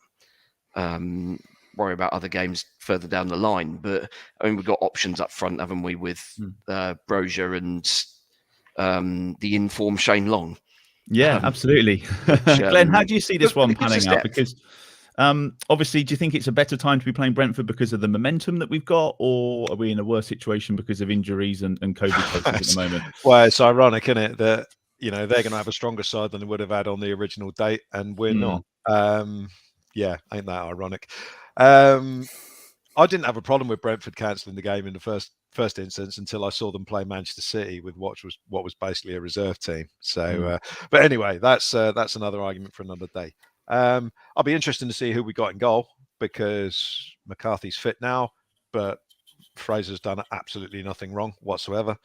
other games further down the line. But I mean, we've got options up front, haven't we, with Brozier and the informed Shane Long. Yeah, absolutely. Glenn, how do you see this one panning out? Because obviously, do you think it's a better time to be playing Brentford because of the momentum that we've got, or are we in a worse situation because of injuries and COVID cases at the moment? Well, it's ironic, isn't it, that they're going to have a stronger side than they would have had on the original date, and we're not. Yeah, ain't that ironic? I didn't have a problem with Brentford cancelling the game in the first instance until I saw them play Manchester City with what was basically a reserve team. So, but anyway, that's another argument for another day. I'll be interested to see who we got in goal because McCarthy's fit now, but Fraser's done absolutely nothing wrong whatsoever.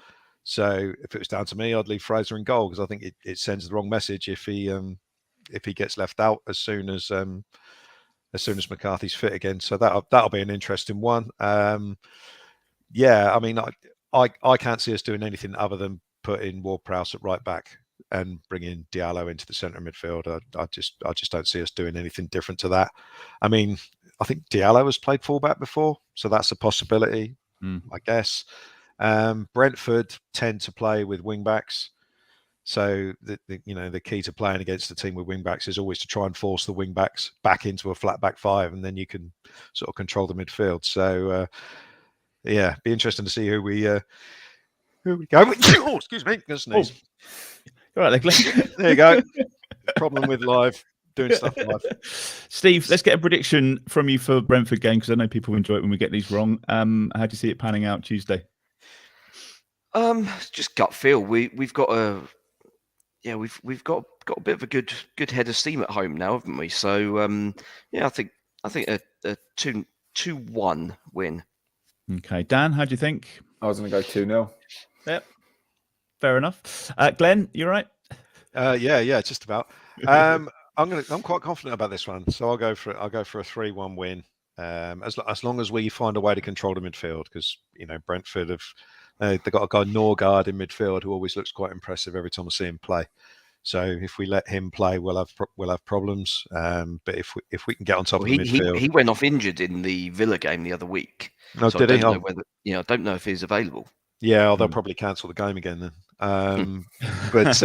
So if it was down to me, I'd leave Fraser in goal because I think it sends the wrong message if he gets left out as soon as McCarthy's fit again. So that'll be an interesting one. Yeah, I mean, I can't see us doing anything other than putting Ward-Prowse at right back and bringing Diallo into the centre of midfield. I just don't see us doing anything different to that. I mean, I think Diallo has played fullback before, so that's a possibility, I guess. Brentford tend to play with wing backs. So the key to playing against a team with wing backs is always to try and force the wing backs back into a flat back five, and then you can sort of control the midfield. So yeah, be interesting to see who we go. Oh, excuse me, gonna sneeze. All right, Glenn. There you go. Problem with doing stuff live. Steve, let's get a prediction from you for Brentford game because I know people enjoy it when we get these wrong. How do you see it panning out Tuesday? Just gut feel. We've got a bit of a good head of steam at home now, haven't we? So yeah, I think a 2-1 win. Okay, Dan, how do you think? I was going to go 2-0. Yep, fair enough. Glenn, you all right? Yeah, just about. I'm quite confident about this one, so I'll go for a 3-1 win. As long as we find a way to control the midfield, because Brentford they've got a guy Norgard in midfield who always looks quite impressive every time I see him play. So if we let him play, we'll have problems. But if we can get on top of the midfield, he went off injured in the Villa game the other week. No, so did he? I don't know if he's available. Yeah, they'll probably cancel the game again then. But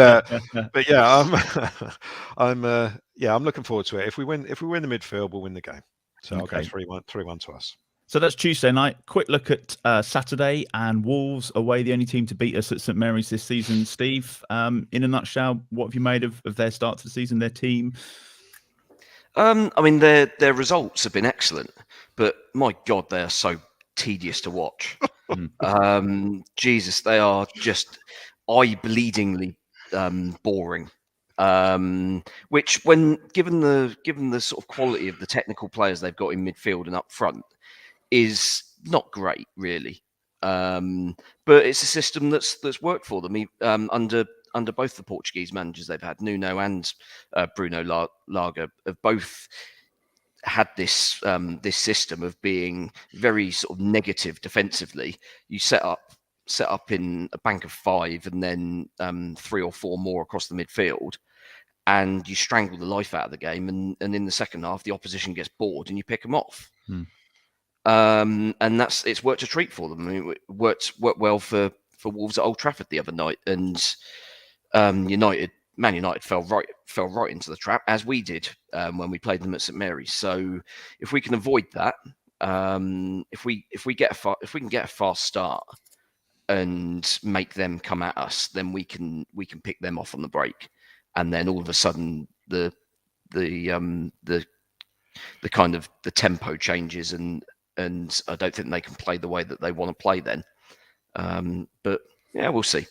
yeah, I'm looking forward to it. If we win the midfield, we'll win the game. So I'll go 3-1 to us. So that's Tuesday night. Quick look at Saturday and Wolves away, the only team to beat us at St Mary's this season. Steve, in a nutshell, what have you made of their start to the season, their team? I mean, their results have been excellent, but my God, they are so tedious to watch. Jesus, they are just eye-bleedingly boring. Which, when given the sort of quality of the technical players they've got in midfield and up front, is not great, really. But it's a system that's worked for them under both the Portuguese managers they've had. Nuno and Bruno Lage have both had this system of being very sort of negative defensively. You set up in a bank of 5 and then 3 or 4 more across the midfield, and you strangle the life out of the game. And in the second half, the opposition gets bored and you pick them off. And it's worked a treat for them. I mean, it worked well for Wolves at Old Trafford the other night, and Man United fell right into the trap, as we did when we played them at St Mary's. So if we can avoid that, if we can get a fast start and make them come at us, then we can pick them off on the break, and then all of a sudden the kind of the tempo changes, and I don't think they can play the way that they want to play then. But yeah, we'll see.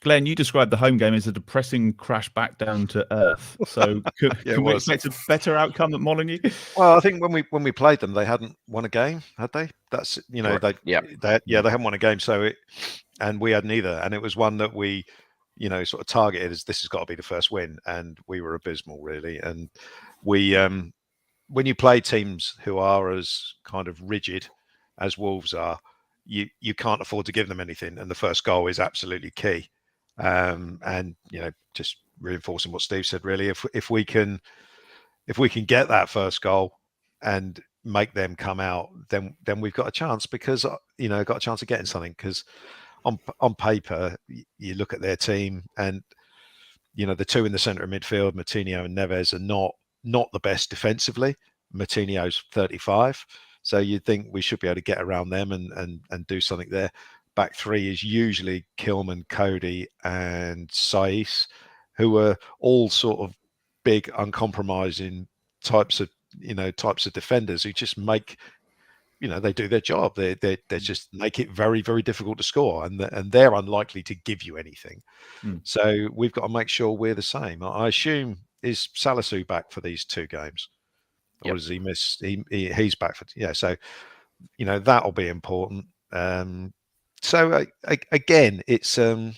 Glenn, you described the home game as a depressing crash back down to earth. So can we expect a better outcome at Molineux? Well, I think when we played them, they hadn't won a game, had they? That's they hadn't won a game. So and we hadn't either, and it was one that we sort of targeted as this has got to be the first win, and we were abysmal really. And we when you play teams who are as kind of rigid as Wolves are, you can't afford to give them anything, and the first goal is absolutely key. And just reinforcing what Steve said, really, if we can get that first goal and make them come out, then we've got a chance, because got a chance of getting something. Because on paper, you look at their team, and the two in the centre of midfield, Moutinho and Neves, are not the best defensively. Moutinho's 35, so you'd think we should be able to get around them and do something there. Back 3 is usually Kilman, Cody, and Saiss, who are all sort of big, uncompromising types of defenders who just make, they do their job. They just make it very, very difficult to score, and they're unlikely to give you anything. So we've got to make sure we're the same. I assume, is Salisu back for these 2 games, or does he miss? He's back for So that'll be important. So again, it's a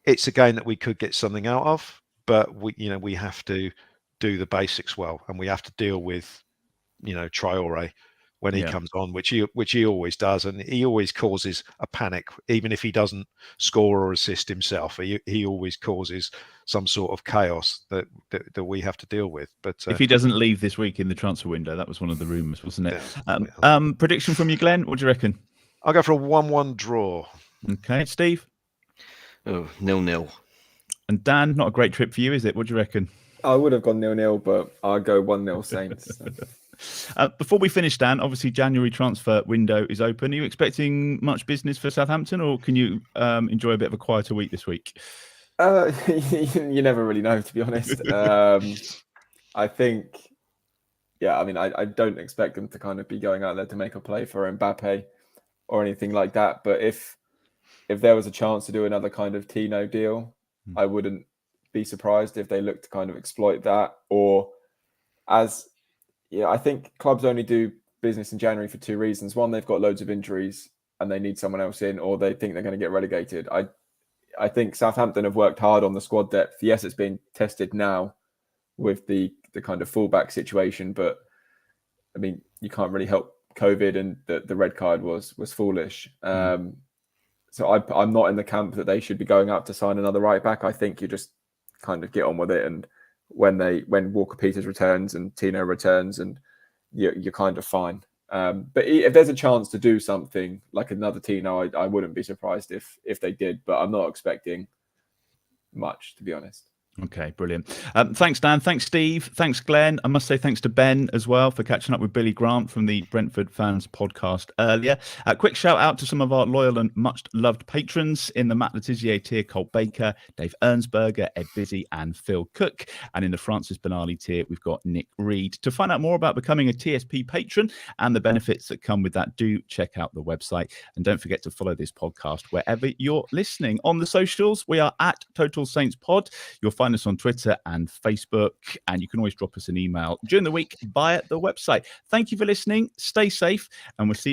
game that we could get something out of, but we have to do the basics well, and we have to deal with Traore when he comes on, which he always does, and he always causes a panic, even if he doesn't score or assist himself. He always causes some sort of chaos that we have to deal with. But if he doesn't leave this week in the transfer window, that was one of the rumours, wasn't it? Prediction from you, Glenn? What do you reckon? I'll go for a 1-1 draw. Okay, Steve? 0-0. And Dan, not a great trip for you, is it? What do you reckon? I would have gone 0-0, but I'll go 1-0 Saints. Before we finish, Dan, obviously January transfer window is open. Are you expecting much business for Southampton, or can you enjoy a bit of a quieter week this week? You never really know, to be honest. I think, I don't expect them to kind of be going out there to make a play for Mbappe or anything like that. But if there was a chance to do another kind of Tino deal, I wouldn't be surprised if they look to kind of exploit that. Or I think clubs only do business in January for 2 reasons. One, they've got loads of injuries and they need someone else in, or they think they're going to get relegated. I think Southampton have worked hard on the squad depth. Yes, it's being tested now with the kind of fullback situation, but I mean, you can't really help COVID, and the red card was foolish. So I'm not in the camp that they should be going up to sign another right back. I think you just kind of get on with it, and when Walker Peters returns and Tino returns, and you're kind of fine. But if there's a chance to do something like another Tino, I wouldn't be surprised if they did, but I'm not expecting much, to be honest. Okay, brilliant. Thanks, Dan. Thanks, Steve. Thanks, Glenn. I must say thanks to Ben as well for catching up with Billy Grant from the Brentford Fans podcast earlier. A quick shout out to some of our loyal and much loved patrons in the Matt Letizier tier: Colt Baker, Dave Ernsberger, Ed Busy, and Phil Cook. And in the Francis Benali tier, we've got Nick Reed. To find out more about becoming a TSP patron and the benefits that come with that, do check out the website. And don't forget to follow this podcast wherever you're listening. On the socials, we are at Total Saints Pod. You'll find us on Twitter and Facebook, and you can always drop us an email during the week via the website. Thank you for listening. Stay safe, and we'll see you